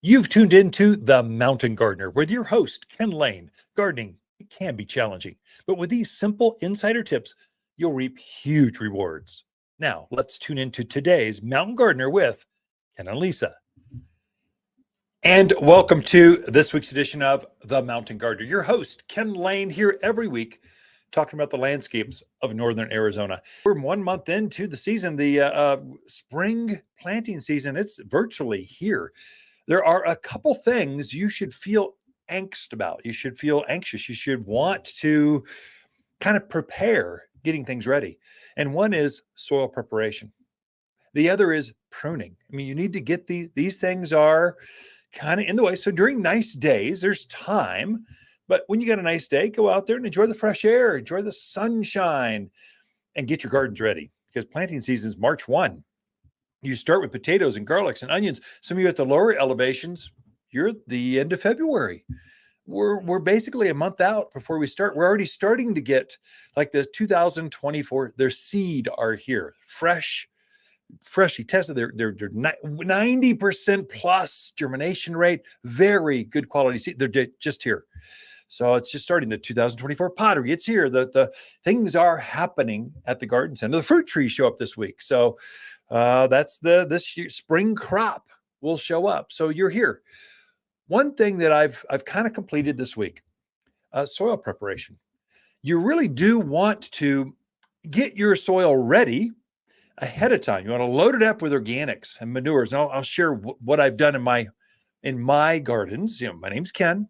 You've tuned into The Mountain Gardener with your host, Ken Lain. Gardening, it can be challenging, but with these simple insider tips, you'll reap huge rewards. Now, let's tune into today's Mountain Gardener with Ken and Lisa. And welcome to this week's edition of The Mountain Gardener. Your host, Ken Lain, here every week talking about the landscapes of northern Arizona. We're 1 month into the season, the spring planting season. It's virtually here. There are a couple things you should feel angst about. You should feel anxious. You should want to kind of prepare getting things ready. And one is soil preparation. The other is pruning. I mean, you need to get these things are kind of in the way. So during nice days, there's time. But when you got a nice day, go out there and enjoy the fresh air, enjoy the sunshine, and get your gardens ready. Because planting season is March 1. You start with potatoes and garlics and onions. Some of you at the lower elevations, you're at the end of February. We're basically a month out before we start. We're already starting to get like the 2024, their seed are here, freshly tested. They're 90% plus germination rate, very good quality seed. They're just here. So it's just starting the 2024 pottery. It's here. The things are happening at the garden center. The fruit trees show up this week. So that's this year, spring crop will show up. So you're here. One thing that I've kind of completed this week, soil preparation. You really do want to get your soil ready ahead of time. You want to load it up with organics and manures. And I'll share what I've done in my gardens. You know, my name's Ken.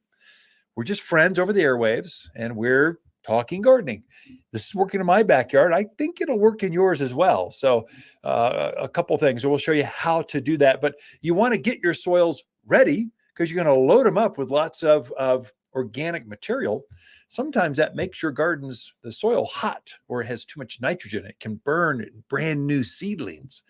We're just friends over the airwaves, and we're talking gardening. This is working in my backyard. I think it'll work in yours as well. So a couple things. We'll show you how to do that. But you want to get your soils ready because you're going to load them up with lots of organic material. Sometimes that makes your gardens, the soil hot, or it has too much nitrogen. It can burn brand new seedlings.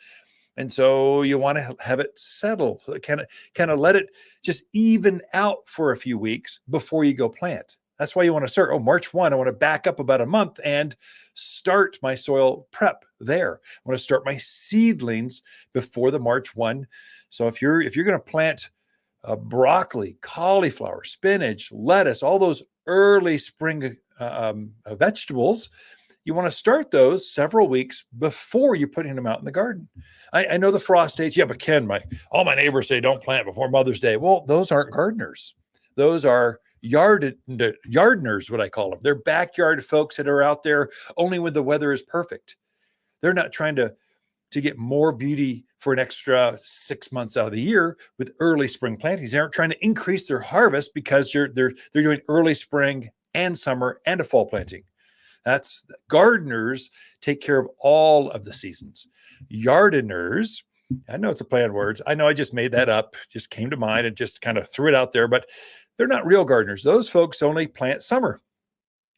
And so you want to have it settle, kind of let it just even out for a few weeks before you go plant. That's why you want to start, March 1, I want to back up about a month and start my soil prep there. I want to start my seedlings before the March 1. So if you're going to plant broccoli, cauliflower, spinach, lettuce, all those early spring vegetables, you want to start those several weeks before you're putting them out in the garden. I know the frost dates. Yeah, but Ken, all my neighbors say don't plant before Mother's Day. Well, those aren't gardeners. Those are yardners, what I call them. They're backyard folks that are out there only when the weather is perfect. They're not trying to get more beauty for an extra 6 months out of the year with early spring plantings. They aren't trying to increase their harvest because they're doing early spring and summer and a fall planting. That's gardeners take care of all of the seasons. Yardiners, I know it's a play on words. I know I just made that up, just came to mind and just kind of threw it out there, but they're not real gardeners. Those folks only plant summer.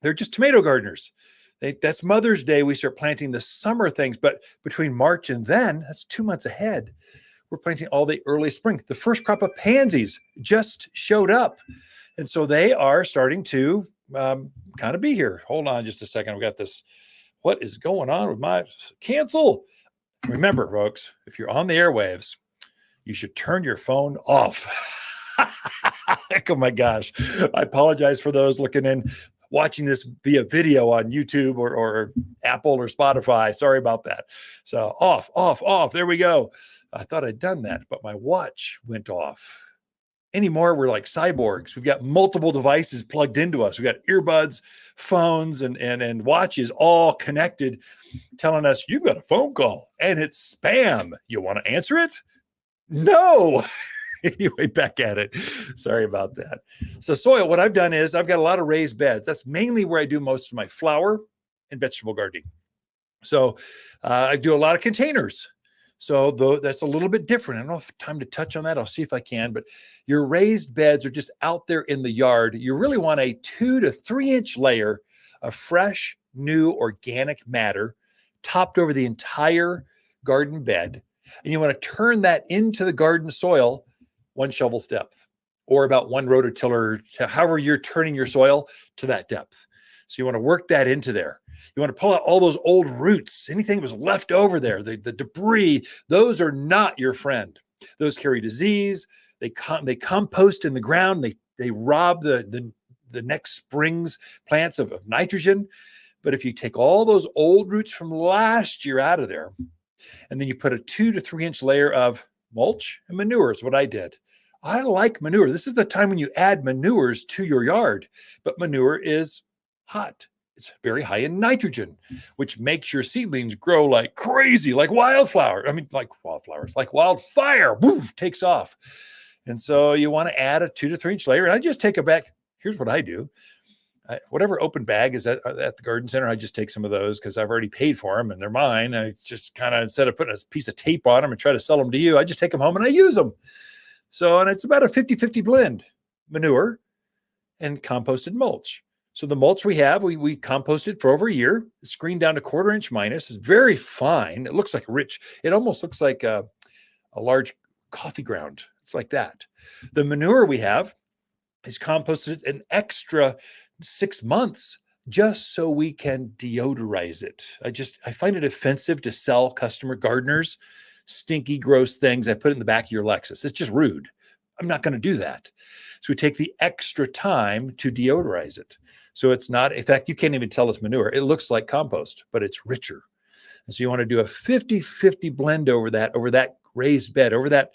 They're just tomato gardeners. That's Mother's Day. We start planting the summer things, but between March and then, that's 2 months ahead. We're planting all the early spring. The first crop of pansies just showed up. And so they are starting to kind of be here. Hold on just a second. I've got this. What is going on with my cancel? Remember, folks, if you're on the airwaves, you should turn your phone off. Oh my gosh. I apologize for those watching this via video on YouTube or Apple or Spotify. Sorry about that. So off. There we go. I thought I'd done that, but my watch went off. Anymore, we're like cyborgs. We've got multiple devices plugged into us. We've got earbuds, phones, and watches all connected, telling us you've got a phone call and it's spam. You want to answer it? No. Anyway, back at it. Sorry about that. So soil, what I've done is I've got a lot of raised beds. That's mainly where I do most of my flower and vegetable gardening. So I do a lot of containers. So that's a little bit different. I don't know if time to touch on that. I'll see if I can, but your raised beds are just out there in the yard. You really want a 2 to 3 inch layer of fresh, new organic matter topped over the entire garden bed. And you want to turn that into the garden soil 1 shovel's depth, or about 1 rototiller, however you're turning your soil to that depth. So you want to work that into there. You want to pull out all those old roots, anything that was left over there, the debris. Those are not your friend. Those carry disease. They compost in the ground. They rob the next spring's plants of nitrogen. But if you take all those old roots from last year out of there, and then you put a 2 to 3 inch layer of mulch and manure is what I did. I like manure. This is the time when you add manures to your yard, but manure is hot. It's very high in nitrogen, which makes your seedlings grow like crazy, like wildflower. I mean, like wildflowers, like wildfire, woof, takes off. And so you want to add a 2 to 3 inch layer. And I just take a bag. Here's what I do. Whatever open bag is at the garden center, I just take some of those because I've already paid for them and they're mine. I just kind of, instead of putting a piece of tape on them and try to sell them to you, I just take them home and I use them. So, and it's about a 50-50 blend, manure and composted mulch. So the mulch we have, we composted for over a year. It's screened down to 1/4 inch minus. It's very fine. It looks like rich. It almost looks like a large coffee ground. It's like that. The manure we have is composted an extra 6 months just so we can deodorize it. I find it offensive to sell customer gardeners stinky, gross things I put in the back of your Lexus. It's just rude. I'm not going to do that. So we take the extra time to deodorize it. So it's not, in fact, you can't even tell it's manure. It looks like compost, but it's richer. And so you want to do a 50-50 blend over that raised bed, over that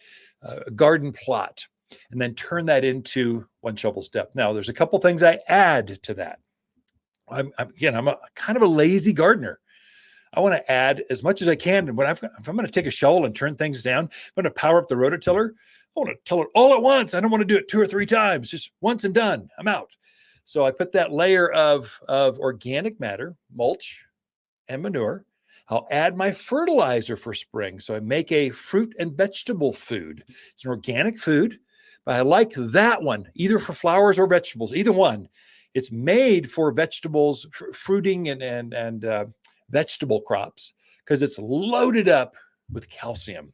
garden plot, and then turn that into 1 shovel's depth. Now, there's a couple things I add to that. I'm a kind of a lazy gardener. I want to add as much as I can. And if I'm going to take a shovel and turn things down, I'm going to power up the rototiller. I want to till it all at once. I don't want to do it 2 or 3 times, just once and done. I'm out. So I put that layer of organic matter, mulch and manure. I'll add my fertilizer for spring. So I make a fruit and vegetable food. It's an organic food, but I like that one, either for flowers or vegetables, either one. It's made for vegetables, fruiting and vegetable crops, because it's loaded up with calcium.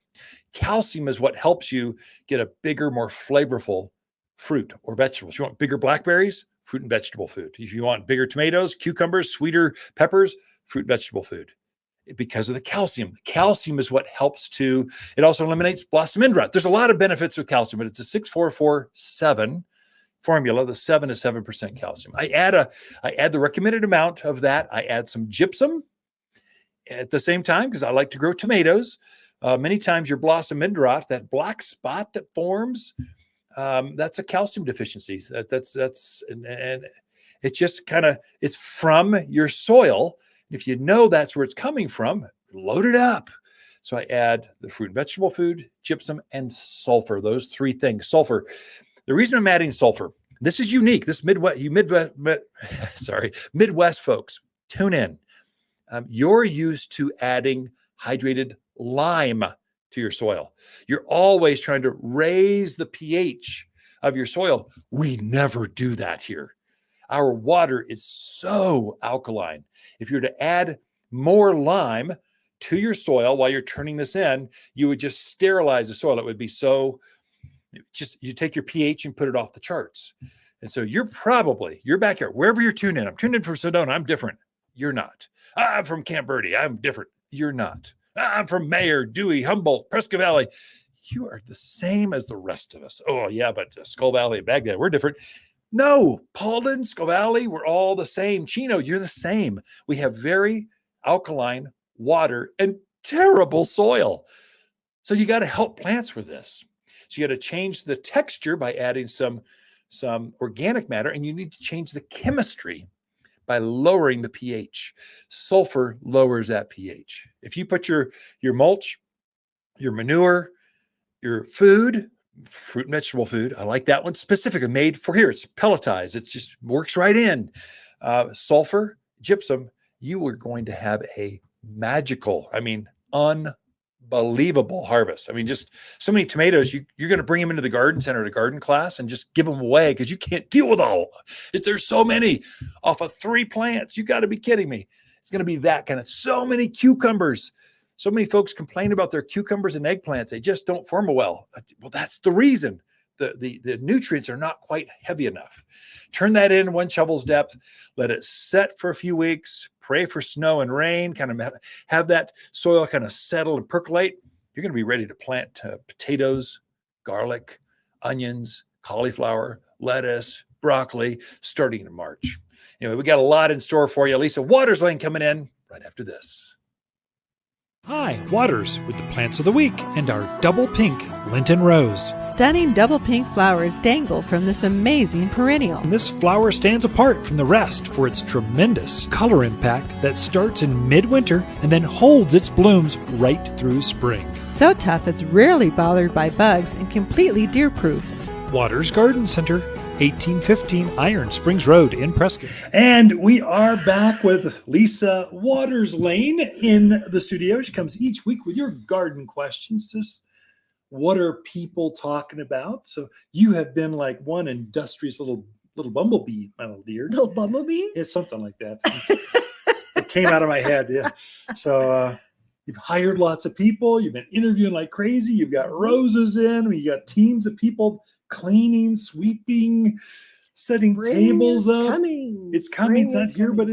Calcium is what helps you get a bigger, more flavorful fruit or vegetables. If you want bigger blackberries, fruit and vegetable food. If you want bigger tomatoes, cucumbers, sweeter peppers, fruit and vegetable food. Because of the calcium. The calcium is what helps it also eliminates blossom end rot. There's a lot of benefits with calcium, but it's a 6-4-4-7 formula. The 7 is 7% calcium. I add the recommended amount of that. I add some gypsum at the same time because I like to grow tomatoes. Many times your blossom end rot, that black spot that forms, that's a calcium deficiency. And it's just it's from your soil. If you know that's where it's coming from, load it up. So I add the fruit and vegetable food, gypsum, and sulfur. Those 3 things. Sulfur. The reason I'm adding sulfur, this is unique. This Midwest folks, tune in. You're used to adding hydrated lime to your soil. You're always trying to raise the pH of your soil. We never do that here. Our water is so alkaline. If you were to add more lime to your soil while you're turning this in, you would just sterilize the soil. It would be you take your pH and put it off the charts. And so your backyard, wherever you're tuned in, I'm tuned in from Sedona, I'm different. You're not. I'm from Camp Verde, I'm different. You're not. I'm from Mayer, Dewey, Humboldt, Prescott Valley. You are the same as the rest of us. Oh yeah, but Skull Valley, Baghdad, we're different. No, Paulden, Skull Valley, we're all the same. Chino, you're the same. We have very alkaline water and terrible soil. So you got to help plants with this. So you got to change the texture by adding some organic matter, and you need to change the chemistry by lowering the pH. Sulfur lowers that pH. If you put your mulch, your manure, your food, fruit and vegetable food, I like that one specifically made for here. It's pelletized. It just works right in. Sulfur, gypsum, you are going to have a magical, unbelievable harvest. Just so many tomatoes, you're going to bring them into the garden center to garden class and just give them away because you can't deal with all. There's so many off of 3 plants. You got to be kidding me. It's going to be that kind of, so many cucumbers. So many folks complain about their cucumbers and eggplants. They just don't form well. Well, that's the reason. The nutrients are not quite heavy enough. Turn that in 1 shovel's depth. Let it set for a few weeks. Pray for snow and rain. Kind of have that soil kind of settle and percolate. You're going to be ready to plant potatoes, garlic, onions, cauliflower, lettuce, broccoli, starting in March. Anyway, we got a lot in store for you. Lisa Watters Lain coming in right after this. Hi, Watters with the plants of the week and our double pink Lenten rose. Stunning double pink flowers dangle from this amazing perennial. And this flower stands apart from the rest for its tremendous color impact that starts in midwinter and then holds its blooms right through spring. So tough it's rarely bothered by bugs and completely deer-proof. Watters Garden Center, 1815 Iron Springs Road in Prescott. And we are back with Lisa Watters Lain in the studio. She comes each week with your garden questions. Just what are people talking about? So you have been like one industrious little bumblebee, my little dear. Little bumblebee? It's something like that. It came out of my head. Yeah. So you've hired lots of people. You've been interviewing like crazy. You've got roses in. You got teams of people cleaning, sweeping, setting tables up. It's coming. It's not here, but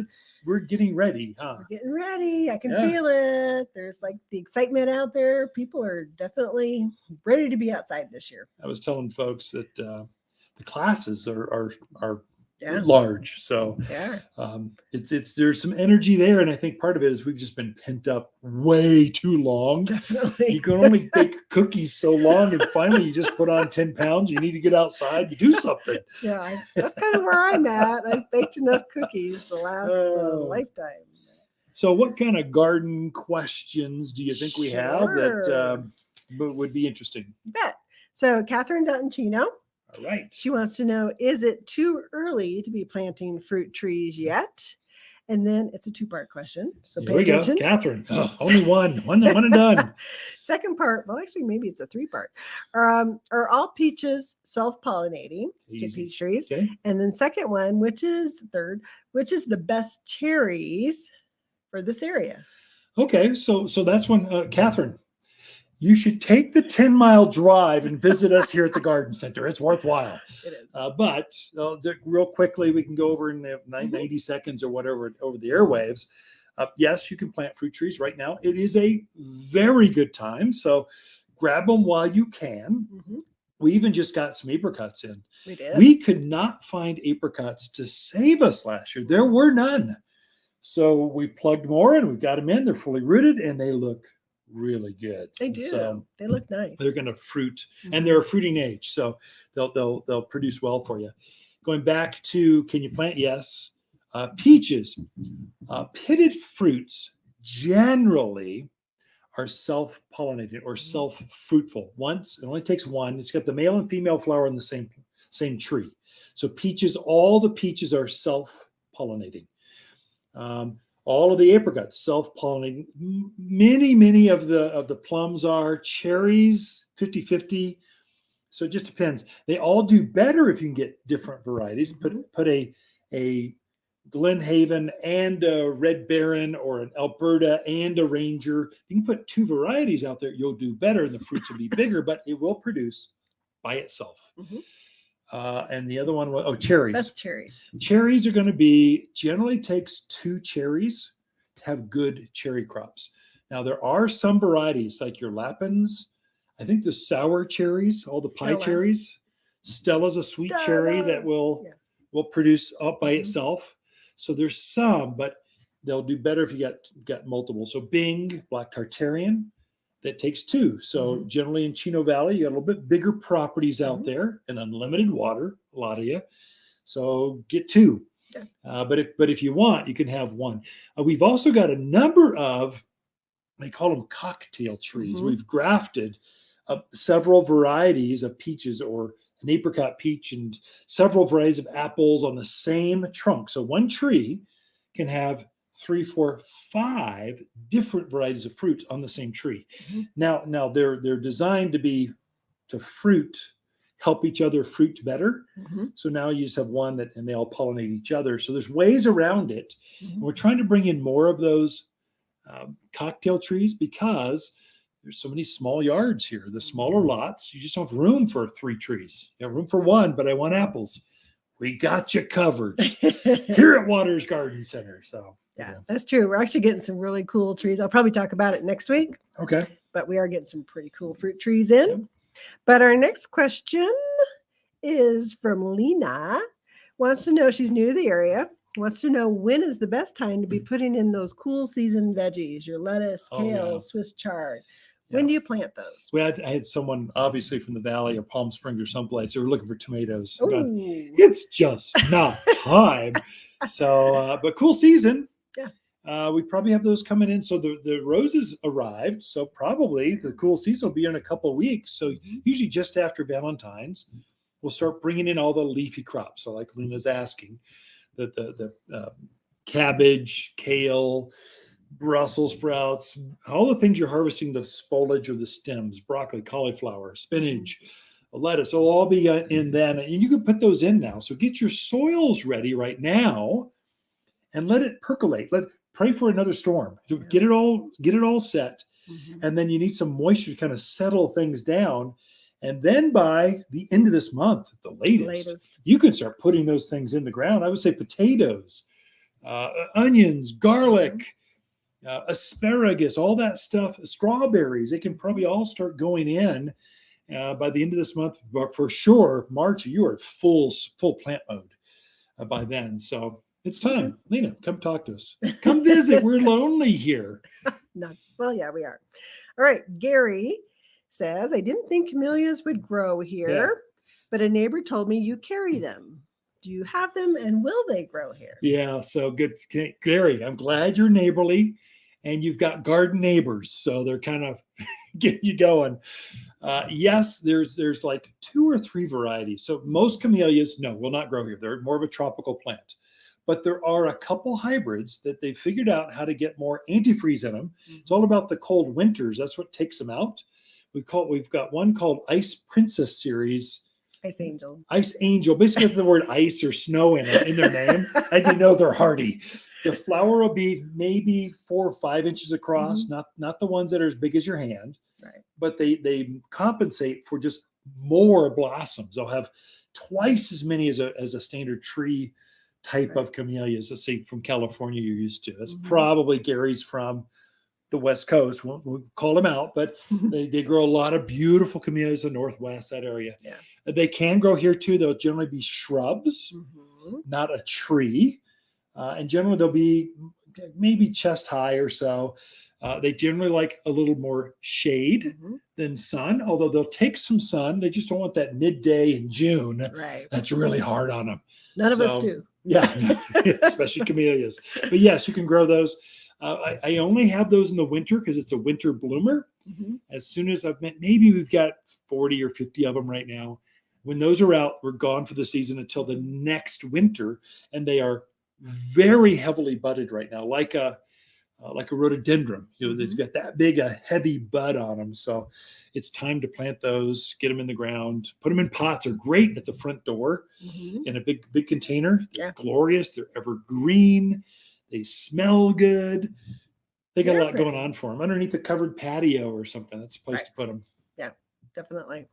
we're getting ready, huh? We're getting ready. I can feel it. There's like the excitement out there. People are definitely ready to be outside this year. I was telling folks that the classes are large, so there's some energy there, and I think part of it is we've just been pent up way too long. Definitely. You can only bake cookies so long, and finally you just put on 10 pounds. You need to get outside to do something. Yeah, that's kind of where I'm at. I've baked enough cookies to last a lifetime. So what kind of garden questions do you think we have that would be interesting? You bet. So Catherine's out in Chino. All right. She wants to know, is it too early to be planting fruit trees yet? And then it's a two-part question. So pay attention. Go. Catherine. Oh, only one and done. Second part, well, actually, maybe it's a three-part. Are all peaches self-pollinating? So peach trees. Okay. And then second one, which is the best cherries for this area? Okay, so that's one, Catherine. You should take the 10-mile drive and visit us here at the garden center. It's worthwhile. It is. But real quickly, we can go over in 90 seconds or whatever over the airwaves. Yes, you can plant fruit trees right now. It is a very good time. So grab them while you can. Mm-hmm. We even just got some apricots in. We did. We could not find apricots to save us last year. There were none. So we plugged more and we've got them in. They're fully rooted and they look really good. They do. So they look nice. They're going to fruit, and they're a fruiting age, so they'll produce well for you. Going back to, can you plant? Yes. Peaches, pitted fruits generally are self-pollinated or self-fruitful. Once it only takes one. It's got the male and female flower in the same tree. So peaches, all the peaches are self-pollinating. All of the apricots self-pollinating. Many of the plums are. Cherries 50-50. So it just depends. They all do better if you can get different varieties. Put a Glenhaven and a Red Baron or an Alberta and a Ranger. You can put two varieties out there. You'll do better, and the fruits will be bigger, but it will produce by itself. Mm-hmm. And the other one was, cherries. Best cherries. Cherries are going to be, generally takes 2 cherries to have good cherry crops. Now, there are some varieties like your Lapins. I think the sour cherries, all the pie cherries. Stella's a sweet cherry that will produce up by itself. So there's some, but they'll do better if you got multiple. So Bing, Black Tartarian, that takes 2. So generally in Chino Valley, you got a little bit bigger properties out there and unlimited water, a lot of you. So get 2. Yeah. But if you want, you can have 1. We've also got a number of, they call them cocktail trees. We've grafted several varieties of peaches or an apricot peach and several varieties of apples on the same trunk. So one tree can have 3, 4, 5 different varieties of fruit on the same tree. Now they're designed to help each other fruit better. So now you just have one and they all pollinate each other. So there's ways around it. And we're trying to bring in more of those cocktail trees because there's so many small yards here. The smaller lots, you just don't have room for 3 trees. You have room for 1, but I want apples. We got you covered here at Watters Garden Center. So yeah, that's true. We're actually getting some really cool trees. I'll probably talk about it next week. Okay. But we are getting some pretty cool fruit trees in. But our next question, is from Lena. Wants to know, she's new to the area, wants to know when is the best time to be putting in those cool season veggies, your lettuce, kale, Swiss chard. When do you plant those? Well, I had someone obviously from the Valley or Palm Springs or someplace. They were looking for tomatoes. Going, it's just not time. So, but cool season. Yeah. We probably have those coming in. So the roses arrived. So probably the cool season will be in a couple of weeks. So usually just after Valentine's, we'll start bringing in all the leafy crops. So like Lena's asking, the cabbage, kale, Brussels sprouts, all the things you're harvesting, the foliage or the stems, broccoli, cauliflower, spinach, lettuce, it'll all be in then. And you can put those in now. So get your soils ready right now and let it percolate. Pray for another storm. Get it all set. And then you need some moisture to kind of settle things down. And then by the end of this month, the latest, you can start putting those things in the ground. I would say potatoes, onions, garlic, asparagus, all that stuff, strawberries, they can probably all start going in by the end of this month. But for sure, March, you are full plant mode by then. So it's time. Lena, come talk to us. Come visit. We're lonely here. Well, yeah, we are. All right. Gary says, I didn't think camellias would grow here, but a neighbor told me you carry them. Do you have them and will they grow here? Yeah, so good. Gary, I'm glad you're neighborly and you've got garden neighbors. So they're kind of getting you going. Yes, there's like 2 or 3 varieties. So most camellias, no, will not grow here. They're more of a tropical plant. But there are a couple hybrids that they figured out how to get more antifreeze in them. It's all about the cold winters. That's what takes them out. We've got one called Ice Princess series. Ice Angel. Ice Angel. Basically, the word ice or snow in their name, and you know they're hardy. The flower will be maybe 4 or 5 inches across, not the ones that are as big as your hand. Right. But they compensate for just more blossoms. They'll have twice as many as a standard tree type of camellias, let's say from California you're used to. That's probably Gary's from the West Coast. We'll call them out, but they grow a lot of beautiful camellias in the Northwest, that area. Yeah. They can grow here too. They'll generally be shrubs, not a tree. And generally they'll be maybe chest high or so. They generally like a little more shade than sun, although they'll take some sun. They just don't want that midday in June. Right. That's really hard on them. None of us do. Yeah, especially camellias. But yes, you can grow those. I only have those in the winter because it's a winter bloomer. As soon as maybe we've got 40 or 50 of them right now. When those are out, we're gone for the season until the next winter. And they are very heavily budded right now, like a rhododendron. They've got that big a heavy bud on them. So it's time to plant those, get them in the ground, put them in pots. They're great at the front door in a big container. They're glorious. They're evergreen. They smell good. They got a lot going on for them. Underneath the covered patio or something. That's a place to put them. Yeah, definitely.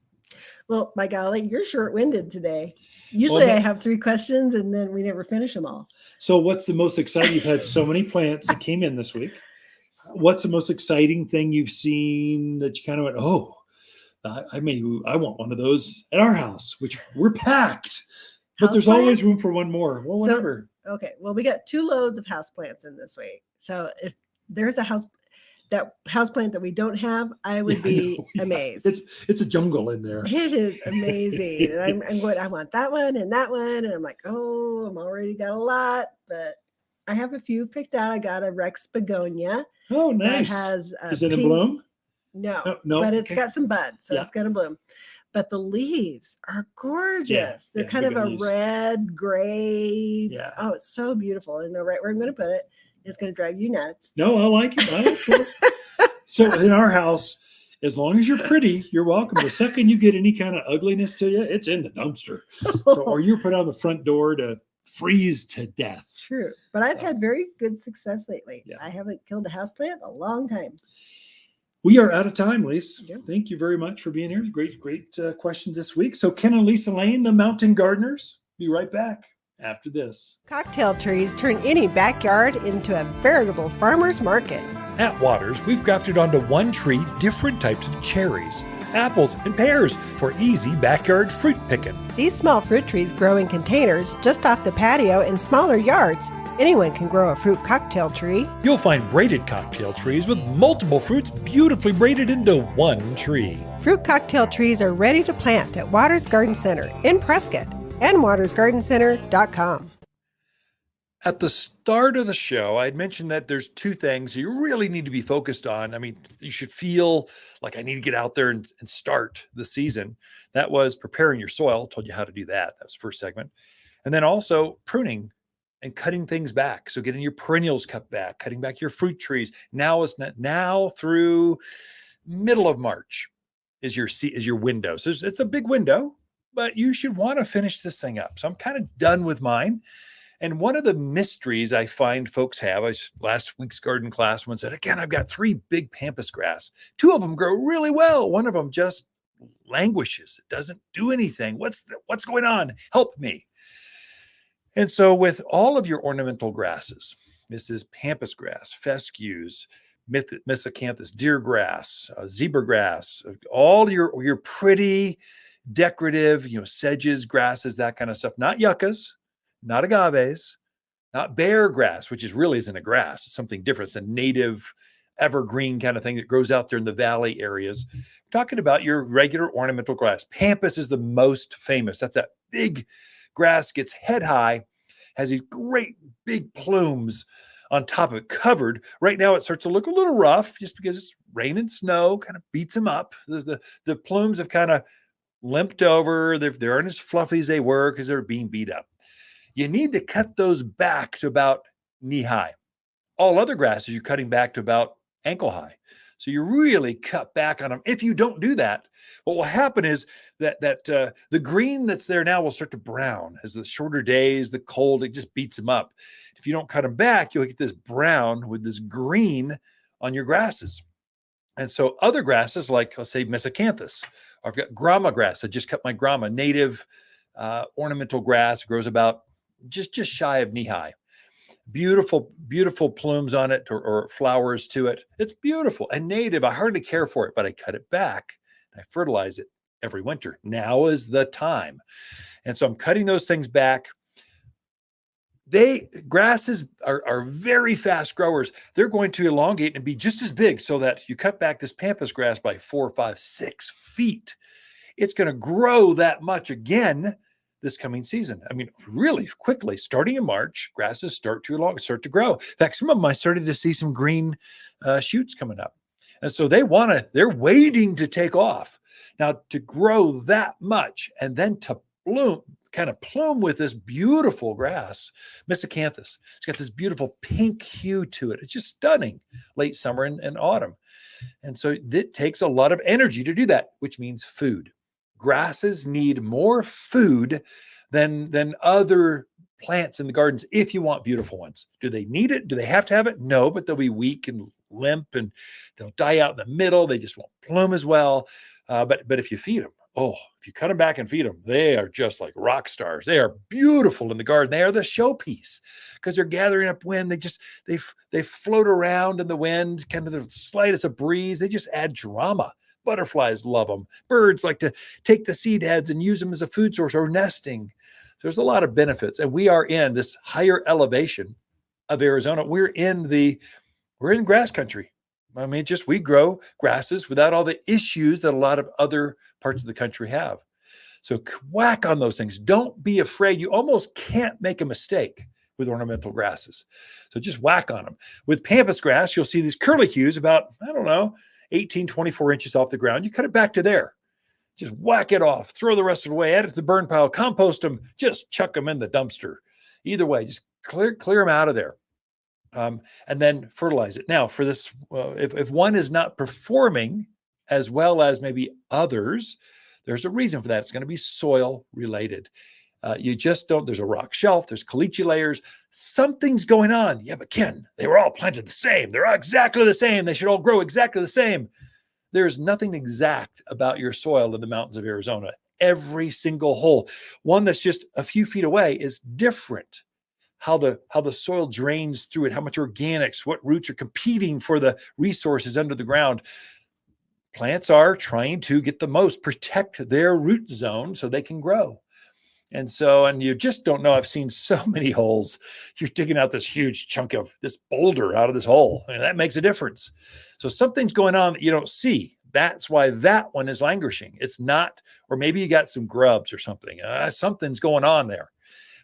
Well, by golly, you're short-winded today. Usually I have 3 questions and then we never finish them all. So what's the most exciting? You've had so many plants that came in this week. What's the most exciting thing you've seen that you kind of went, oh, I want one of those at our house, which we're packed, but there's always room for one more. Well, whatever. Okay. Well, we got 2 loads of houseplants in this week. So if there's a houseplant that we don't have, I would be amazed. It's a jungle in there. It is amazing. And I'm going, I want that one and that one. And I'm like, oh, I'm already got a lot, but I have a few picked out. I got a Rex begonia. Oh, nice. Is it in bloom? No, but it's got some buds, so it's going to bloom. But the leaves are gorgeous. They're kind of a red, gray. Yeah. Oh, it's so beautiful. I know right where I'm going to put it. It's going to drive you nuts. No, I like it. I like it. So in our house, as long as you're pretty, you're welcome. The second you get any kind of ugliness to you, it's in the dumpster. Or you're put on the front door to freeze to death. True. But I've had very good success lately. Yeah. I haven't killed a houseplant in a long time. We are out of time, Lisa. Yeah. Thank you very much for being here. Great questions this week. So Ken and Lisa Lain, the Mountain Gardeners, be right back after this. Cocktail trees turn any backyard into a veritable farmer's market. At Watters, we've grafted onto one tree different types of cherries. apples, and pears for easy backyard fruit picking. These small fruit trees grow in containers just off the patio in smaller yards. Anyone can grow a fruit cocktail tree. You'll find braided cocktail trees with multiple fruits beautifully braided into one tree. Fruit cocktail trees are ready to plant at Watters Garden Center in Prescott and wattersgardencenter.com. At the start of the show, I had mentioned that there's two things you really need to be focused on. I mean, you should feel like I need to get out there and start the season. That was preparing your soil. Told you how to do that. That was the first segment. And then also pruning and cutting things back. So getting your perennials cut back, cutting back your fruit trees. Now through middle of March is your window. So it's a big window, but you should want to finish this thing up. So I'm kind of done with mine. And one of the mysteries I find folks have, last week's garden class, one said, again, I've got 3 big pampas grass. 2 of them grow really well. One of them just languishes. It doesn't do anything. What's going on? Help me. And so with all of your ornamental grasses, this is pampas grass, fescues, miscanthus, deer grass, zebra grass, all your pretty decorative, sedges, grasses, that kind of stuff, not yuccas, not agaves, not bear grass, which isn't a grass. It's something different. It's a native evergreen kind of thing that grows out there in the valley areas. I'm talking about your regular ornamental grass. Pampas is the most famous. That's that big grass, gets head high, has these great big plumes on top of it, covered. Right now it starts to look a little rough just because it's rain and snow, kind of beats them up. The plumes have kind of limped over. They aren't as fluffy as they were because they're being beat up. You need to cut those back to about knee high. All other grasses, you're cutting back to about ankle high. So you really cut back on them. If you don't do that, what will happen is that the green that's there now will start to brown as the shorter days, the cold, it just beats them up. If you don't cut them back, you'll get this brown with this green on your grasses. And so other grasses, like let's say miscanthus, or I've got grama grass. I just cut my grama, native ornamental grass, grows about just shy of knee high. Beautiful, beautiful plumes on it or flowers to it. It's beautiful and native. I hardly care for it, but I cut it back. I fertilize it every winter. Now is the time. And so I'm cutting those things back. Grasses are very fast growers. They're going to elongate and be just as big so that you cut back this pampas grass by 4, 5, 6 feet. It's going to grow that much again this coming season. I mean, really quickly, starting in March, grasses start to grow. In fact, some of them I started to see some green shoots coming up. And so they're waiting to take off. Now to grow that much and then to plume with this beautiful grass, miscanthus. It's got this beautiful pink hue to it. It's just stunning late summer and autumn. And so it takes a lot of energy to do that, which means food. Grasses need more food than other plants in the gardens if you want beautiful ones. Do they need it? Do they have to have it? No, but they'll be weak and limp and they'll die out in the middle. They just won't plume as well. But if you feed them, if you cut them back and feed them, they are just like rock stars. They are beautiful in the garden. They are the showpiece because they're gathering up wind. They float around in the wind, kind of the slightest of breeze. They just add drama. Butterflies love them. Birds like to take the seed heads and use them as a food source or nesting. There's a lot of benefits. And we are in this higher elevation of Arizona. We're in grass country. I mean, we grow grasses without all the issues that a lot of other parts of the country have. So whack on those things. Don't be afraid. You almost can't make a mistake with ornamental grasses. So just whack on them. With pampas grass, you'll see these curlicues about, 18, 24 inches off the ground. You cut it back to there. Just whack it off. Throw the rest of it away. Add it to the burn pile. Compost them. Just chuck them in the dumpster. Either way, just clear them out of there. And then fertilize it. Now, for this, if one is not performing as well as maybe others, there's a reason for that. It's going to be soil related. You just don't, there's a rock shelf, there's caliche layers, something's going on. Yeah, but Ken, they were all planted the same. They're all exactly the same. They should all grow exactly the same. There's nothing exact about your soil in the mountains of Arizona. Every single hole, one that's just a few feet away, is different. How the soil drains through it, how much organics, what roots are competing for the resources under the ground. plants are trying to get the most, protect their root zone so they can grow. And so, and you just don't know. I've seen so many holes. You're digging out this huge chunk of this boulder out of this hole, and that makes a difference. So something's going on that you don't see. That's why that one is languishing. It's not, or maybe you got some grubs or something. Something's going on there.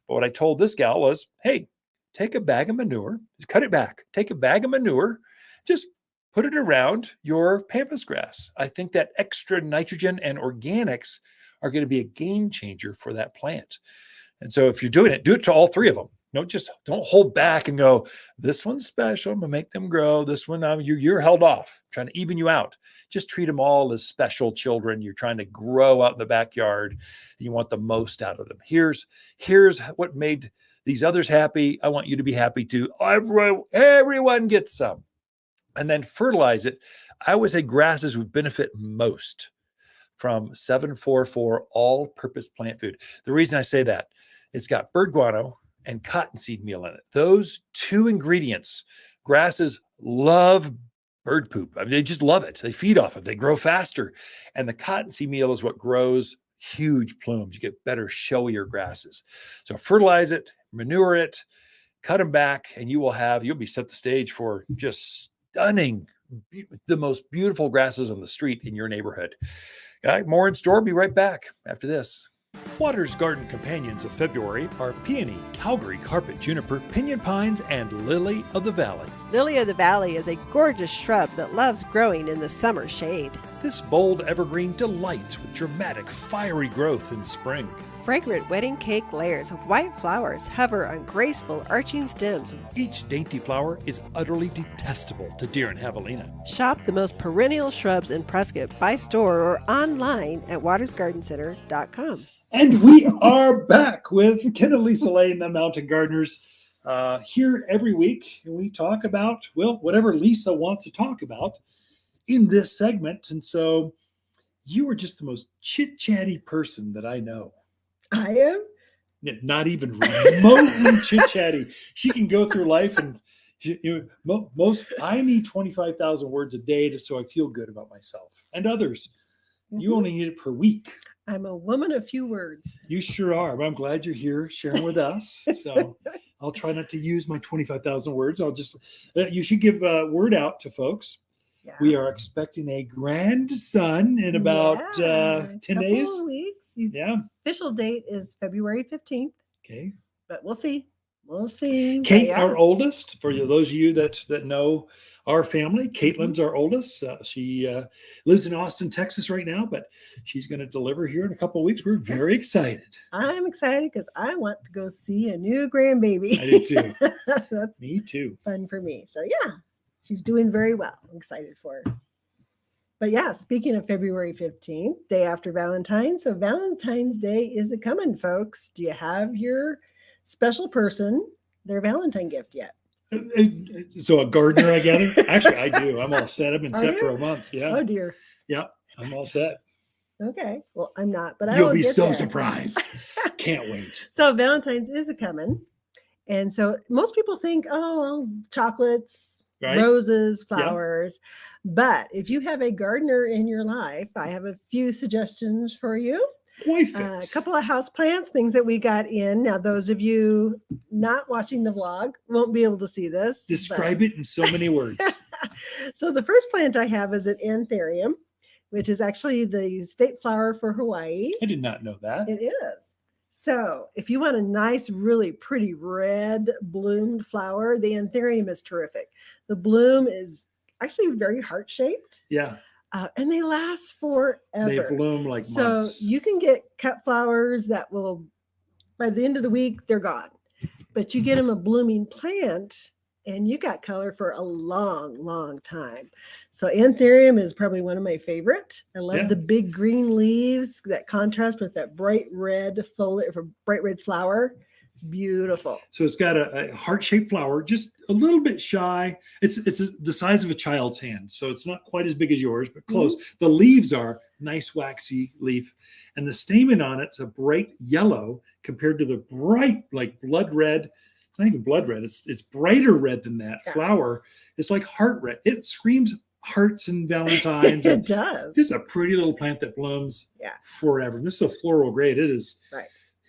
But what I told this gal was, hey, take a bag of manure, cut it back, take a bag of manure, just put it around your pampas grass. I think that extra nitrogen and organics are going to be a game changer for that plant. And so if you're doing it, do it to all three of them. Don't hold back and go, this one's special, I'm gonna make them grow. This one, you're held off, I'm trying to even you out. Just treat them all as special children. You're trying to grow out in the backyard. And you want the most out of them. Here's what made these others happy. I want you to be happy too. Everyone gets some. And then fertilize it. I would say grasses would benefit most from 744 all-purpose plant food. The reason I say that, it's got bird guano and cottonseed meal in it. Those two ingredients, grasses love bird poop. I mean, they just love it. They feed off it. They grow faster. And the cottonseed meal is what grows huge plumes. You get better, showier grasses. So fertilize it, manure it, cut them back, and you'll be set the stage for just stunning, the most beautiful grasses on the street in your neighborhood. All right, more in store. Be right back after this. Watters garden companions of February are peony, Calgary carpet juniper, pinyon pines, and lily of the valley. Lily of the Valley is a gorgeous shrub that loves growing in the summer shade. This bold evergreen delights with dramatic, fiery growth in spring. Fragrant wedding cake layers of white flowers hover on graceful arching stems. Each dainty flower is utterly detestable to deer and javelina. Shop the most perennial shrubs in Prescott by store or online at watersgardencenter.com. And we are back with Ken and Lisa Lain, the Mountain Gardeners, here every week. And we talk about, well, whatever Lisa wants to talk about in this segment. And so you are just the most chit-chatty person that I know. I am? Not even remotely chit-chatty. She can go through life and I need 25,000 words a day so I feel good about myself and others. Mm-hmm. You only need it per week. I'm a woman of few words. You sure are. But I'm glad you're here sharing with us. So I'll try not to use my 25,000 words. You should give a word out to folks. Yeah. We are expecting a grandson in about 10 days. Weeks. Official date is February 15th. Okay. But we'll see. We'll see. Kate, our oldest, for those of you that know our family, Caitlin's our oldest. She lives in Austin, Texas right now, but she's going to deliver here in a couple of weeks. We're very excited. I'm excited because I want to go see a new grandbaby. I do too. That's me too. Fun for me. So yeah, she's doing very well. I'm excited for her. But yeah, speaking of February 15th, day after Valentine. So Valentine's Day is a coming, folks. Do you have your special person their Valentine gift yet? So a gardener, I gather? Actually, I do. I'm all set. I've been set for a month. Yeah. Oh dear. Yeah, I'm all set. Okay. Well, I'm not, but you'll be so surprised. Can't wait. So Valentine's is a coming. And so most people think, oh, well, chocolates, right? Roses, flowers. Yeah. But if you have a gardener in your life, I have a few suggestions for you. A couple of house plants, things that we got in. Now, those of you not watching the vlog won't be able to see this. Describe it in so many words. So the first plant I have is an anthurium, which is actually the state flower for Hawaii. I did not know that. It is. So if you want a nice, really pretty red bloomed flower, the anthurium is terrific. The bloom is actually very heart-shaped. Yeah. And they last forever. They bloom like months. So you can get cut flowers that will, by the end of the week, they're gone. But you get them a blooming plant and you got color for a long, long time. So anthurium is probably one of my favorite. I love the big green leaves that contrast with that bright red foliage, bright red flower. It's beautiful. So it's got a heart-shaped flower, just a little bit shy. It's the size of a child's hand, so it's not quite as big as yours, but close. Mm-hmm. The leaves are nice, waxy leaf, and the stamen on it's a bright yellow compared to the bright, like blood red. It's not even blood red. It's brighter red than that. Yeah. Flower. It's like heart red. It screams hearts and valentines. It And does. just a pretty little plant that blooms forever. This is a floral grade. It is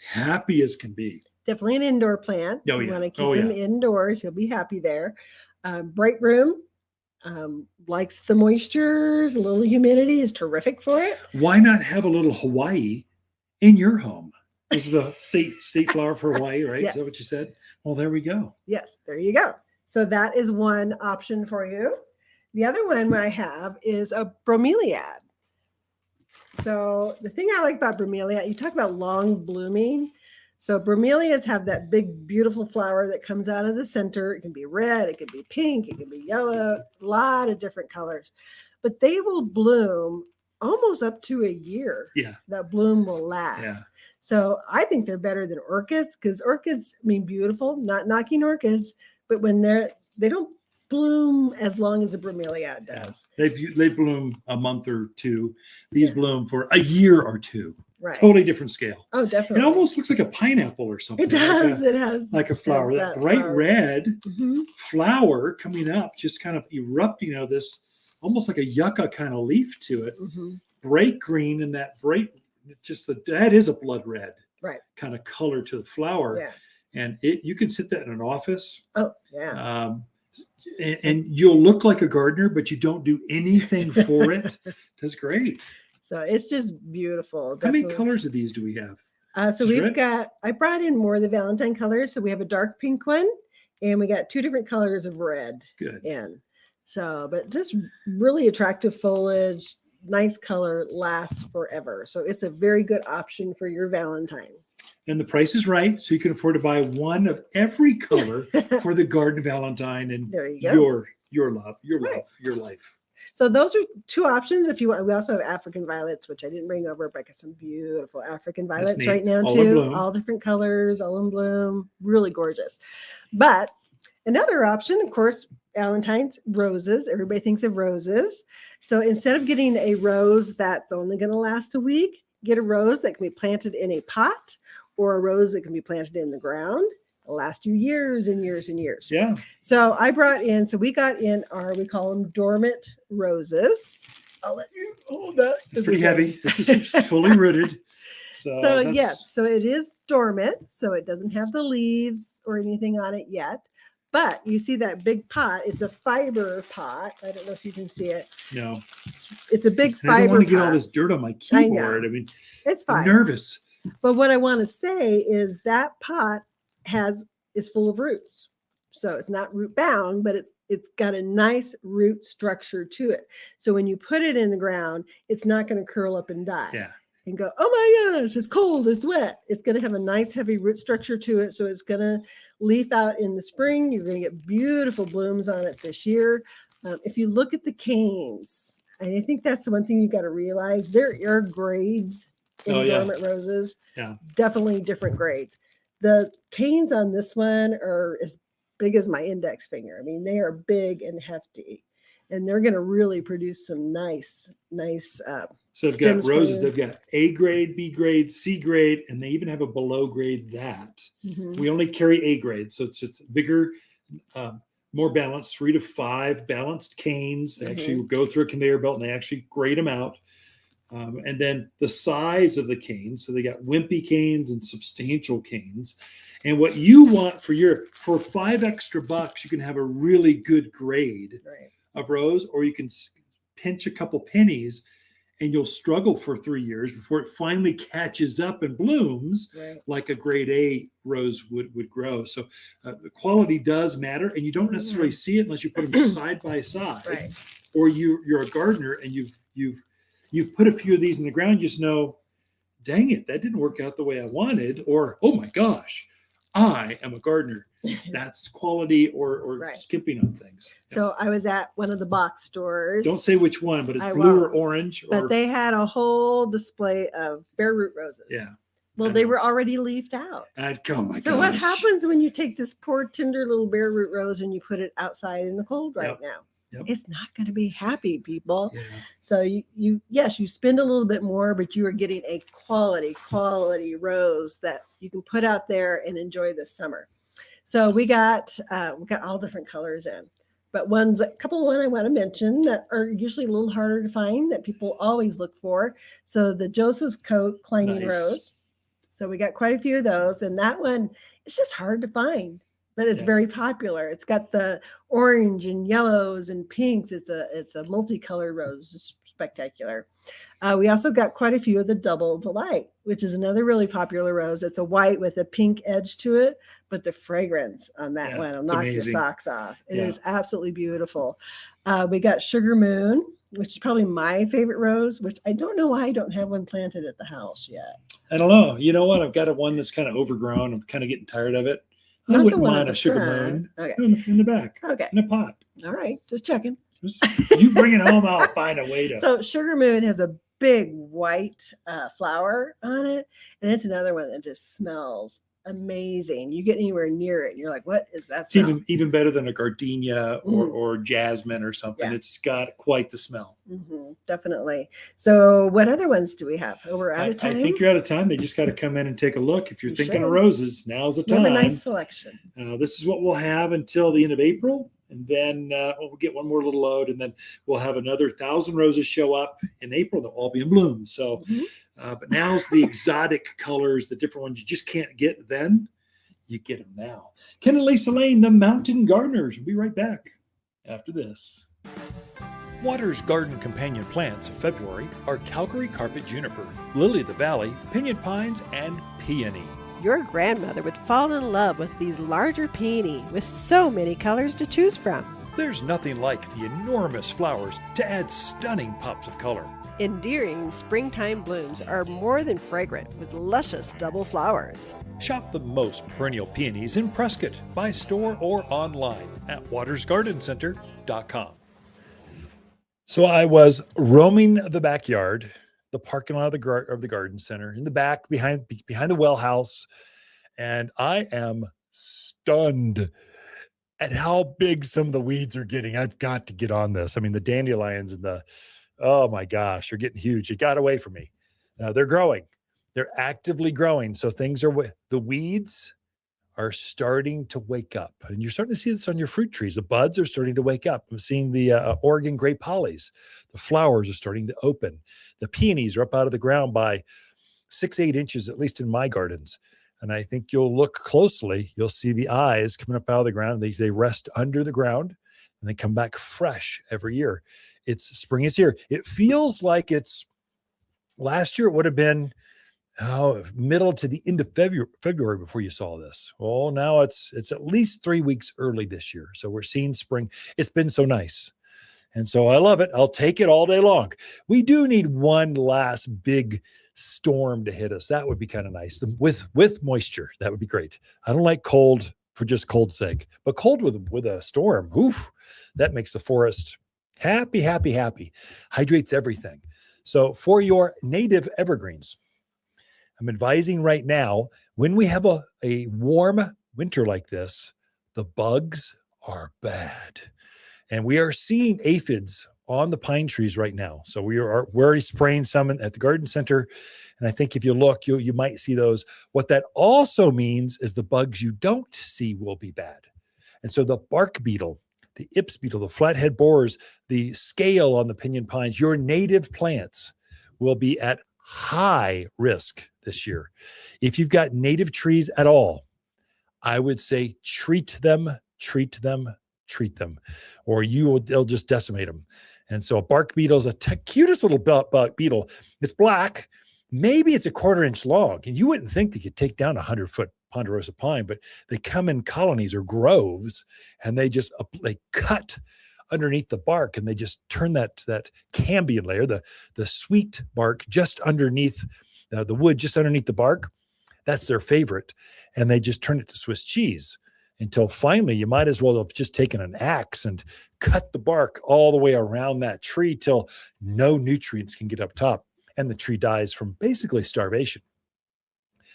happy as can be. Definitely an indoor plant. Oh, you yeah. want to keep them indoors. You'll be happy there. Bright room. Likes the moistures, a little humidity is terrific for it. Why not have a little Hawaii in your home? This is the state flower for Hawaii, right? Yes. Is that what you said? Well, there we go. Yes, there you go. So that is one option for you. The other one I have is a bromeliad. So the thing I like about bromeliad, you talk about long blooming. So bromeliads have that big, beautiful flower that comes out of the center. It can be red, it can be pink, it can be yellow, a lot of different colors. But they will bloom almost up to a year. Yeah. That bloom will last. Yeah. So I think they're better than orchids because orchids, I mean, beautiful, not knocking orchids, but when they don't bloom as long as a bromeliad does. Yeah. They bloom a month or two. These bloom for a year or two. Right. Totally different scale. Oh, definitely. It almost looks like a pineapple or something. It does. It has. Like a flower. That bright flower. red flower coming up, just kind of erupting out of this, almost like a yucca kind of leaf to it. Bright green, and that bright, that is a blood red kind of color to the flower. Yeah. And you can sit that in an office. Oh, yeah. And you'll look like a gardener, but you don't do anything for it. That's great. So it's just beautiful. Definitely. How many colors of these do we have? So we've got, I brought in more of the Valentine colors. So we have a dark pink one, and we got 2 different colors of red in. So, but just really attractive foliage, nice color, lasts forever. So it's a very good option for your Valentine. And the price is right, so you can afford to buy one of every color for the garden Valentine and there you go. your love, your life. So those are 2 options. If you want, we also have African violets, which I didn't bring over, but I got some beautiful African violets right now too. All different colors, all in bloom, really gorgeous. But another option, of course, Valentine's roses. Everybody thinks of roses. So instead of getting a rose that's only going to last a week, get a rose that can be planted in a pot or a rose that can be planted in the ground. Last you years and years and years. Yeah. So we got in we call them dormant roses. I'll let you hold that. It's pretty heavy. This is fully rooted. So yes, so it is dormant. So it doesn't have the leaves or anything on it yet. But you see that big pot? It's a fiber pot. I don't know if you can see it. No. It's a big fiber pot. I don't want to get all this dirt on my keyboard. I mean, it's fine. I'm nervous. But what I want to say is that pot is full of roots. So it's not root bound, but it's got a nice root structure to it. So when you put it in the ground, it's not going to curl up and die. Yeah. And go, oh my gosh, it's cold, it's wet. It's going to have a nice heavy root structure to it. So it's going to leaf out in the spring. You're going to get beautiful blooms on it this year. If you look at the canes, and I think that's the one thing you got to realize, there are grades in dormant roses. Yeah. Definitely different grades. The canes on this one are as big as my index finger. I mean, they are big and hefty, and they're going to really produce some nice. So they've got roses. They've got A grade, B grade, C grade, and they even have a below grade that. We only carry A grade, so it's bigger, more balanced, 3 to 5 balanced canes. They actually go through a conveyor belt and they actually grade them out. And then the size of the canes. So they got wimpy canes and substantial canes. And what you want for $5 extra, you can have a really good grade of rose, or you can pinch a couple pennies and you'll struggle for 3 years before it finally catches up and blooms like a grade A rose would grow. So the quality does matter, and you don't necessarily see it unless you put them side by side, or you're a gardener and you've put a few of these in the ground. You just know, dang it, that didn't work out the way I wanted, or oh my gosh, I am a gardener. That's quality or skipping on things. So I was at one of the box stores. Don't say which one, but it's blue or orange. But they had a whole display of bare root roses. Yeah. Well, they were already leafed out. Oh my so what happens when you take this poor tender little bare root rose and you put it outside in the cold now? Yep. It's not going to be happy, people. Yeah. So you spend a little bit more, but you are getting a quality rose that you can put out there and enjoy this summer. So we got all different colors in. But a couple of one I want to mention that are usually a little harder to find that people always look for. So the Joseph's Coat Climbing Rose. So we got quite a few of those, and that one, it's just hard to find, but it's very popular. It's got the orange and yellows and pinks. It's a multicolored rose, just spectacular. We also got quite a few of the Double Delight, which is another really popular rose. It's a white with a pink edge to it, but the fragrance on that one will knock your socks off. It is absolutely beautiful. We got Sugar Moon, which is probably my favorite rose, which I don't know why I don't have one planted at the house yet. I don't know. You know what? I've got one that's kind of overgrown. I'm kind of getting tired of it. I wouldn't mind a Sugar Moon in the back. Okay. In a pot. All right. Just checking. You bring it home, I'll find a way to. So Sugar Moon has a big white flower on it. And it's another one that just smells amazing. You get anywhere near it and you're like, what is that smell? It's even better than a gardenia or jasmine or something. It's got quite the smell. Definitely. So what other ones do we have? We're out of time. I think you're out of time. They just got to come in and take a look. If you're thinking of roses, now's the time. We have a nice selection. This is what we'll have until the end of April. And then we'll get one more little load, and then we'll have another 1,000 roses show up in April. They'll all be in bloom. So, but now's the exotic colors, the different ones you just can't get then. You get them now. Ken and Lisa Lain, the Mountain Gardeners. We'll be right back after this. Watters Garden companion plants of February are Calgary carpet juniper, lily of the valley, pinyon pines, and peony. Your grandmother would fall in love with these larger peony with so many colors to choose from. There's nothing like the enormous flowers to add stunning pops of color. Endearing springtime blooms are more than fragrant with luscious double flowers. Shop the most perennial peonies in Prescott by store or online at wattersgardencenter.com. So I was roaming the backyard, the parking lot of the garden center, in the back behind the well house, and I am stunned at how big some of the weeds are getting. I've got to get on this. I mean, the dandelions and oh my gosh, they're getting huge. It got away from me. Now they're growing. They're actively growing. So the weeds are starting to wake up, and you're starting to see this on your fruit trees. The buds are starting to wake up. I'm seeing the Oregon grape hollies. The flowers are starting to open. The peonies are up out of the ground by 6-8 inches, at least in my gardens. And I think you'll look closely. You'll see the eyes coming up out of the ground. They rest under the ground, and they come back fresh every year. Spring is here. It feels like last year. It would have been middle to the end of February before you saw this. Well, now it's at least 3 weeks early this year. So we're seeing spring. It's been so nice. And so I love it. I'll take it all day long. We do need one last big storm to hit us. That would be kind of nice. With moisture, that would be great. I don't like cold for just cold's sake, but cold with a storm, oof, that makes the forest happy, happy, happy. Hydrates everything. So for your native evergreens, I'm advising right now, when we have a warm winter like this, the bugs are bad. And we are seeing aphids on the pine trees right now. So we're already spraying some at the garden center. And I think if you look, you might see those. What that also means is the bugs you don't see will be bad. And so the bark beetle, the ips beetle, the flathead borers, the scale on the pinyon pines, your native plants will be at high risk this year. If you've got native trees at all, I would say treat them, or they'll just decimate them. And so a bark beetle is cutest little beetle. It's black. Maybe it's a 1/4 inch long. And you wouldn't think they could take down a 100-foot ponderosa pine, but they come in colonies or groves, and they cut underneath the bark, and they just turn that cambium layer, the sweet bark just underneath the wood, just underneath the bark. That's their favorite. And they just turn it to Swiss cheese until finally you might as well have just taken an axe and cut the bark all the way around that tree till no nutrients can get up top, and the tree dies from basically starvation.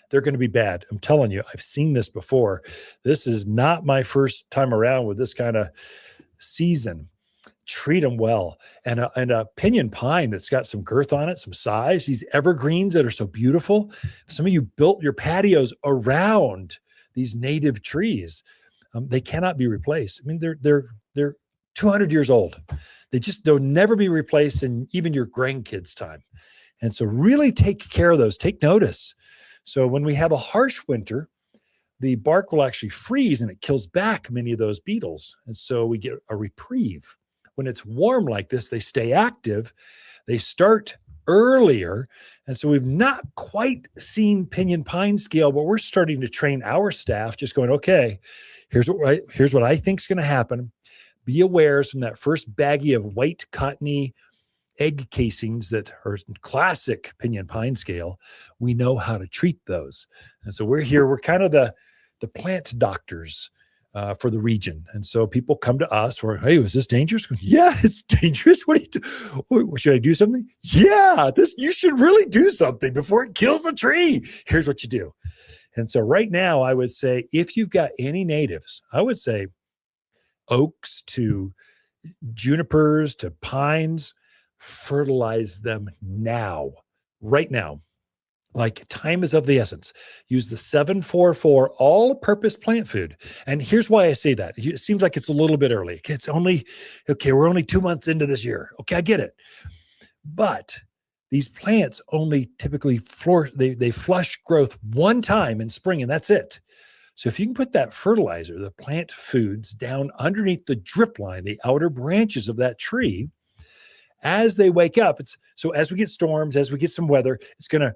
They're going to be bad. I'm telling you, I've seen this before. This is not my first time around with this kind of season. Treat them well. And a pinyon pine that's got some girth on it, some size, these evergreens that are so beautiful. Some of you built your patios around these native trees. They cannot be replaced. I mean, they're 200 years old. They'll never be replaced in even your grandkids' time. And so really take care of those, take notice. So when we have a harsh winter, the bark will actually freeze and it kills back many of those beetles. And so we get a reprieve. When it's warm like this, they stay active. They start earlier. And so we've not quite seen pinyon pine scale, but we're starting to train our staff, just going, okay, here's what I think is going to happen. Be aware from that first baggie of white cottony egg casings that are classic pinyon pine scale. We know how to treat those. And so we're kind of the plant doctors for the region. And so people come to us for, hey, is this dangerous? Yeah, it's dangerous. What do you do? Should I do something? Yeah, you should really do something before it kills a tree. Here's what you do. And so right now, I would say if you've got any natives, I would say oaks to junipers to pines, fertilize them now, right now. Like time is of the essence. Use the 744 all-purpose plant food. And here's why I say that. It seems like it's a little bit early. It's only, we're only 2 months into this year. Okay, I get it. But these plants only typically they flush growth one time in spring, and that's it. So if you can put that fertilizer, the plant foods, down underneath the drip line, the outer branches of that tree, as they wake up, so as we get storms, as we get some weather, it's gonna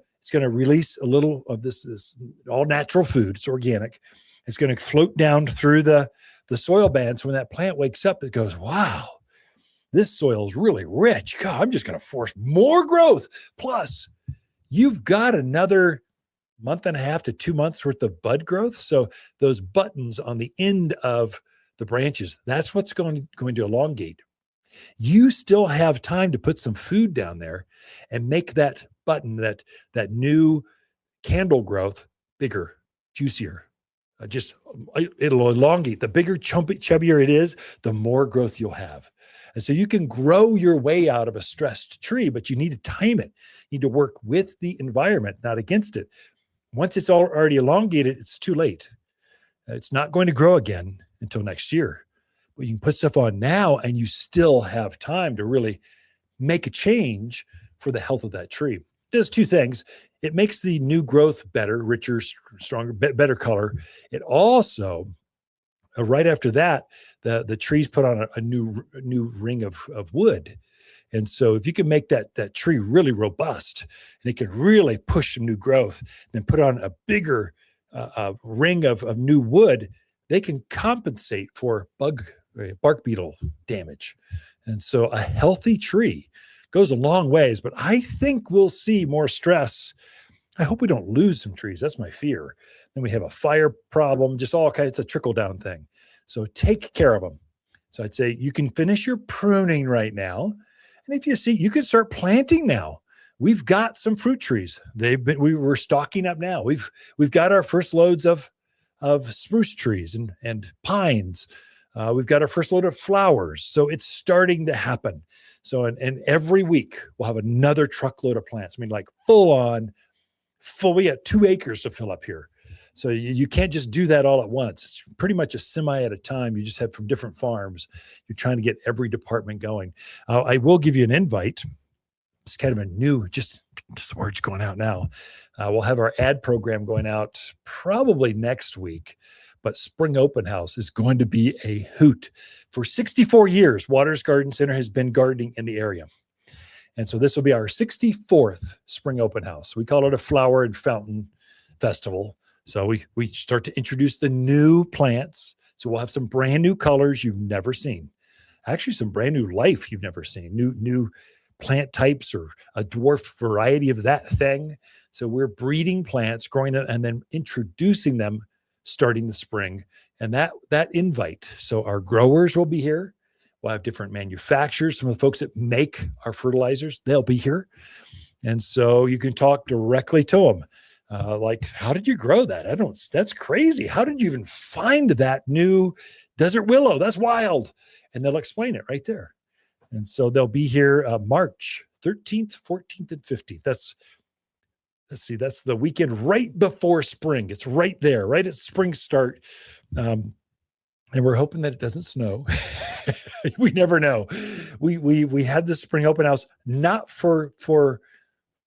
release a little of this all natural food. It's organic. It's gonna float down through the soil band. So when that plant wakes up, it goes, wow, this soil is really rich. God, I'm just gonna force more growth. Plus, you've got another month and a half to 2 months worth of bud growth. So those buttons on the end of the branches, that's what's going to elongate. You still have time to put some food down there and make that button, that new candle growth bigger, juicier. It'll elongate. The bigger, chubbier it is, the more growth you'll have. And so you can grow your way out of a stressed tree, but you need to time it. You need to work with the environment, not against it. Once it's already elongated, it's too late. It's not going to grow again until next year. But you can put stuff on now and you still have time to really make a change for the health of that tree. It does two things. It makes the new growth better, richer, stronger, better color. It also, right after that, the trees put on a new ring of wood. And so if you can make that tree really robust and it can really push some new growth, then put on a bigger ring of new wood, they can compensate for bark beetle damage. And so a healthy tree goes a long ways, but I think we'll see more stress. I hope we don't lose some trees. That's my fear. Then we have a fire problem, just all kinds. It's a trickle down thing. So take care of them. So I'd say you can finish your pruning right now. And if you see, you can start planting now. We've got some fruit trees. We're stocking up now. We've got our first loads of spruce trees and pines. We've got our first load of flowers. So it's starting to happen. So, and every week we'll have another truckload of plants. I mean, like we got 2 acres to fill up here. So you can't just do that all at once. It's pretty much a semi at a time. You just have from different farms. You're trying to get every department going. I will give you an invite. It's kind of a new, just words going out now. We'll have our ad program going out probably next week. But Spring Open House is going to be a hoot. For 64 years, Watters Garden Center has been gardening in the area. And so this will be our 64th Spring Open House. We call it a flower and fountain festival. So we start to introduce the new plants. So we'll have some brand new colors you've never seen. Actually, some brand new life you've never seen. New plant types or a dwarf variety of that thing. So we're breeding plants, growing them, and then introducing them starting the spring. And that invite. So our growers will be here. We'll have different manufacturers. Some of the folks that make our fertilizers, they'll be here. And so you can talk directly to them. Like, how did you grow that? That's crazy. How did you even find that new desert willow? That's wild. And they'll explain it right there. And so they'll be here March 13th, 14th, and 15th. That's the weekend right before spring. It's right there, right at spring start. And we're hoping that it doesn't snow. We never know. We had the spring open house not for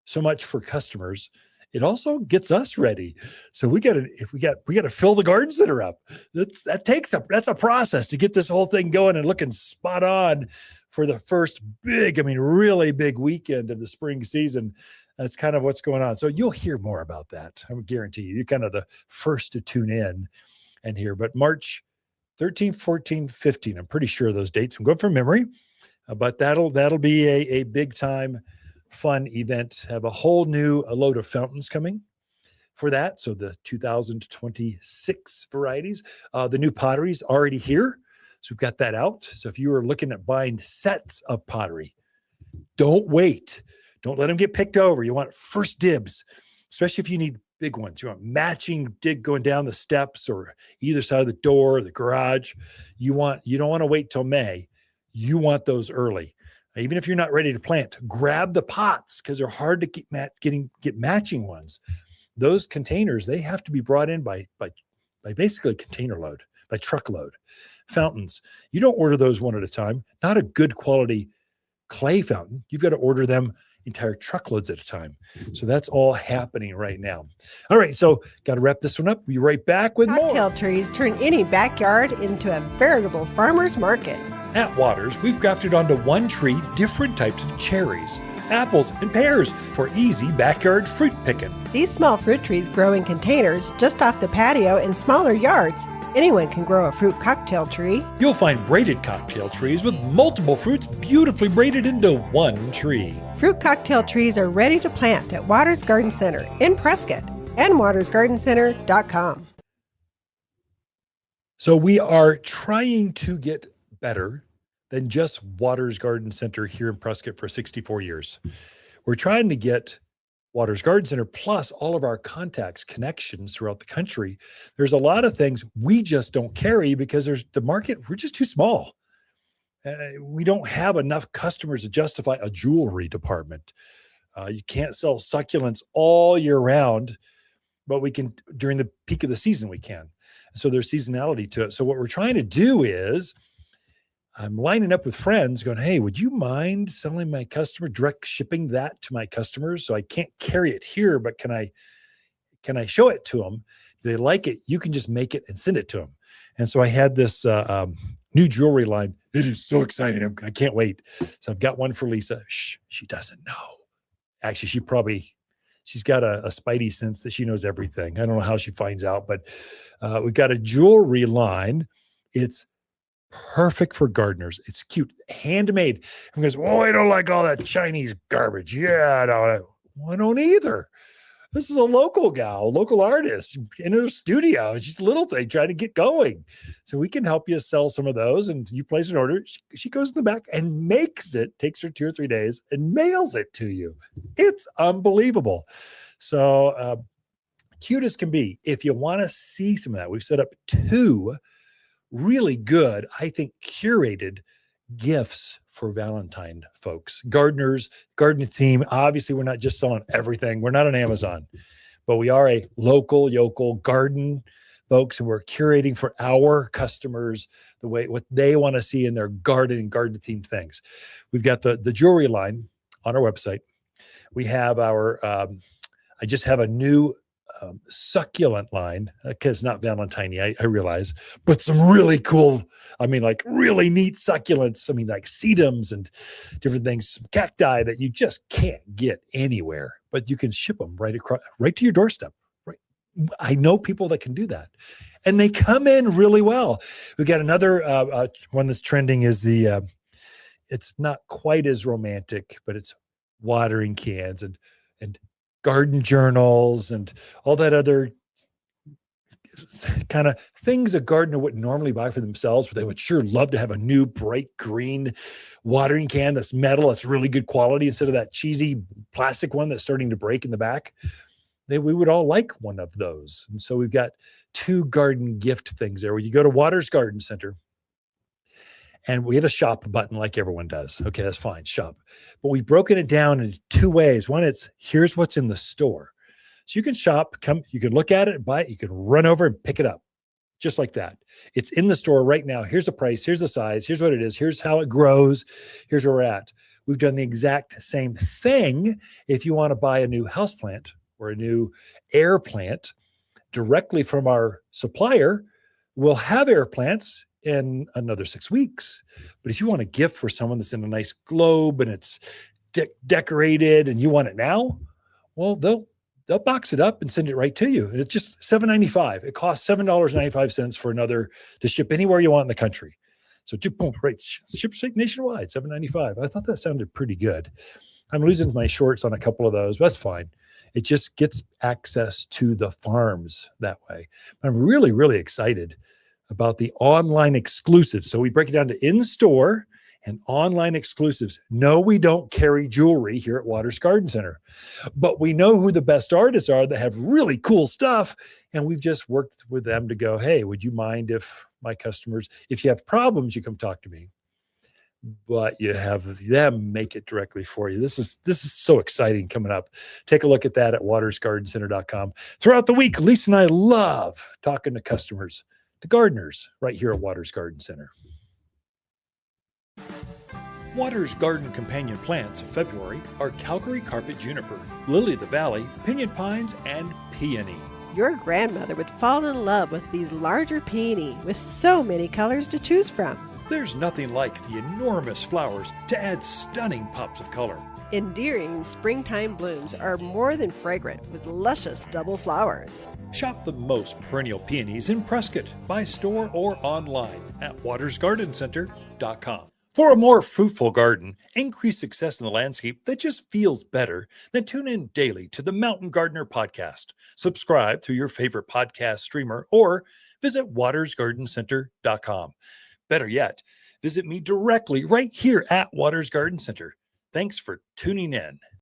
so much for customers. It also gets us ready. So we got to fill the garden center up. That's a process to get this whole thing going and looking spot on for the first really big weekend of the spring season. That's kind of what's going on. So you'll hear more about that. I guarantee you. You're kind of the first to tune in and hear. But March 13, 14, 15, I'm pretty sure of those dates. I'm going from memory, but that'll be a big time fun event. Have a whole new load of fountains coming for that. So the 2026 varieties, the new pottery's already here. So we've got that out. So if you are looking at buying sets of pottery, don't wait. Don't let them get picked over. You want first dibs, especially if you need big ones. You want matching dig going down the steps or either side of the door or the garage. You don't want to wait till May. You want those early. Even if you're not ready to plant, grab the pots because they're hard to get matching ones. Those containers, they have to be brought in by basically container load, by truckload. Fountains, you don't order those one at a time. Not a good quality clay fountain. You've got to order them entire truckloads at a time. So that's all happening right now. All right, so got to wrap this one up. Be right back with more. Cocktail trees turn any backyard into a veritable farmer's market. At Watters, we've grafted onto one tree different types of cherries, apples, and pears for easy backyard fruit picking. These small fruit trees grow in containers just off the patio in smaller yards. Anyone can grow a fruit cocktail tree. You'll find braided cocktail trees with multiple fruits beautifully braided into one tree. Fruit cocktail trees are ready to plant at Watters Garden Center in Prescott and wattersgardencenter.com. So we are trying to get better than just Watters Garden Center here in Prescott for 64 years. We're trying to get Watters Garden Center plus all of our contacts, connections throughout the country. There's a lot of things we just don't carry because there's the market, we're just too small. We don't have enough customers to justify a jewelry department. You can't sell succulents all year round, but we can during the peak of the season, we can. So there's seasonality to it. So what we're trying to do is I'm lining up with friends going, hey, would you mind selling my customer, direct shipping that to my customers? So I can't carry it here, but can I show it to them? Do they like it? You can just make it and send it to them. And so I had this new jewelry line. It is so exciting. I can't wait. So I've got one for Lisa. Shh, she doesn't know. Actually, she's got a spidey sense that she knows everything. I don't know how she finds out, but we've got a jewelry line. It's perfect for gardeners. It's cute, handmade. Everyone goes, oh, I don't like all that Chinese garbage. Yeah, I don't either. This is a local gal, local artist in her studio. It's just a little thing trying to get going. So we can help you sell some of those. And you place an order. She goes in the back and makes it, takes her 2 or 3 days and mails it to you. It's unbelievable. So cute as can be. If you want to see some of that, we've set up 2 really good, I think, curated gifts for Valentine folks, gardeners, garden theme. Obviously, we're not just selling everything. We're not on Amazon, but we are a local garden folks, and we're curating for our customers what they want to see in their garden and garden themed things. We've got the jewelry line on our website. We have our, I just have a new succulent line, because not Valentine, I realize, but some really cool, like really neat succulents. Like sedums and different things, some cacti that you just can't get anywhere, but you can ship them right to your doorstep. Right. I know people that can do that, and they come in really well. We got another one that's trending is the, it's not quite as romantic, but it's watering cans and garden journals and all that other kind of things a gardener wouldn't normally buy for themselves, but they would sure love to have a new bright green watering can that's metal, that's really good quality instead of that cheesy plastic one that's starting to break in the back. We would all like one of those. And so we've got 2 garden gift things there where you go to Watters Garden Center. And we have a shop button like everyone does. Okay, that's fine, shop. But we've broken it down into 2 ways. One, it's here's what's in the store. So you can shop, you can look at it, buy it, you can run over and pick it up. just like that. It's in the store right now. Here's the price. Here's the size. Here's what it is. Here's how it grows. Here's where we're at. We've done the exact same thing. If you want to buy a new houseplant or a new air plant directly from our supplier, we'll have air plants in another 6 weeks. But if you want a gift for someone that's in a nice globe and it's decorated and you want it now, well, they'll box it up and send it right to you. And it's just $7.95. It costs $7.95 for another to ship anywhere you want in the country. So boom, right, ship nationwide, $7.95. I thought that sounded pretty good. I'm losing my shorts on a couple of those, but that's fine. It just gets access to the farms that way. I'm really, really excited about the online exclusives. So we break it down to in-store and online exclusives. No, we don't carry jewelry here at Watters Garden Center, but we know who the best artists are that have really cool stuff. And we've just worked with them to go, hey, would you mind if my customers, if you have problems, you come talk to me, but you have them make it directly for you. This is so exciting coming up. Take a look at that at wattersgardencenter.com. Throughout the week, Lisa and I love talking to customers, to gardeners right here at Watters Garden Center. Watters Garden companion plants of February are Calgary carpet juniper, lily of the valley, pinyon pines, and peony. Your grandmother would fall in love with these larger peony with so many colors to choose from. There's nothing like the enormous flowers to add stunning pops of color. Endearing springtime blooms are more than fragrant with luscious double flowers. Shop the most perennial peonies in Prescott by store or online at wattersgardencenter.com. For a more fruitful garden, increase success in the landscape that just feels better, then tune in daily to the Mountain Gardener podcast. Subscribe through your favorite podcast streamer or visit wattersgardencenter.com. Better yet, visit me directly right here at Watters Garden Center. Thanks for tuning in.